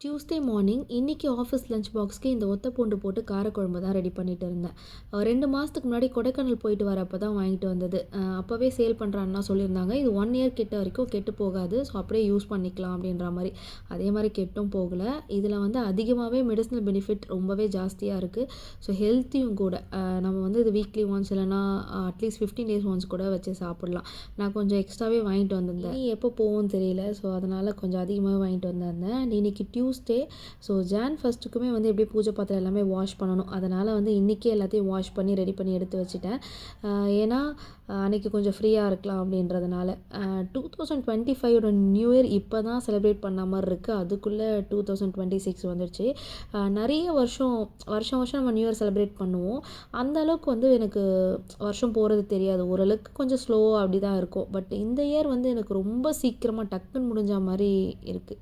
Tuesday morning இன்றைக்கி office lunch பாக்ஸ்க்கு இந்த ஒத்த பூண்டு போட்டு காரக்குழம்பு தான் ரெடி பண்ணிட்டு இருந்தேன். 2 மாதத்துக்கு முன்னாடி கொடைக்கானல் போயிட்டு வரப்போ தான் வாங்கிட்டு வந்தது. அப்போவே சேல் பண்ணுறான்னா சொல்லியிருந்தாங்க. இது 1 இயர் கிட்ட வரைக்கும் கெட்டு போகாது. ஸோ அப்படியே யூஸ் பண்ணிக்கலாம் அப்படின்ற மாதிரி. அதே மாதிரி கெட்டும் போகலை. இதில் வந்து அதிகமாகவே மெடிசினல் பெனிஃபிட் ரொம்பவே ஜாஸ்தியாக இருக்குது. ஸோ ஹெல்த்தியும் கூட. நம்ம வந்து இது வீக்லி ஒன்ஸ் இல்லைனா அட்லீஸ்ட் 15 டேஸ் ஒன்ஸ் கூட வச்சு சாப்பிட்லாம். நான் கொஞ்சம் எக்ஸ்ட்ராவே வாங்கிட்டு வந்திருந்தேன். எப்போ போகும்னு தெரியல. ஸோ அதனால் கொஞ்சம் அதிகமாகவே வாங்கிட்டு வந்திருந்தேன். இன்றைக்கி டியூஸ்டே. ஸோ ஜான் ஃபஸ்ட்டுக்குமே வந்து எப்படியும் பூஜை பாத்திரம் எல்லாமே வாஷ் பண்ணணும். அதனால் வந்து இன்றைக்கே எல்லாத்தையும் வாஷ் பண்ணி ரெடி பண்ணி எடுத்து வச்சுட்டேன். ஏன்னா அன்றைக்கி கொஞ்சம் ஃப்ரீயாக இருக்கலாம் அப்படின்றதுனால. 2025 நியூ இயர் இப்போ தான் செலிப்ரேட் பண்ண மாதிரி இருக்குது. அதுக்குள்ளே 2026 வந்துடுச்சு. நிறைய வருஷம் வருஷம் நம்ம நியூ இயர் செலிப்ரேட் பண்ணுவோம். அந்த அளவுக்கு வந்து எனக்கு வருஷம் போகிறது தெரியாது. ஓரளவுக்கு கொஞ்சம் ஸ்லோவாக அப்படி தான் இருக்கும். பட் இந்த இயர் வந்து எனக்கு ரொம்ப சீக்கிரமாக டக்குன்னு முடிஞ்ச மாதிரி இருக்குது.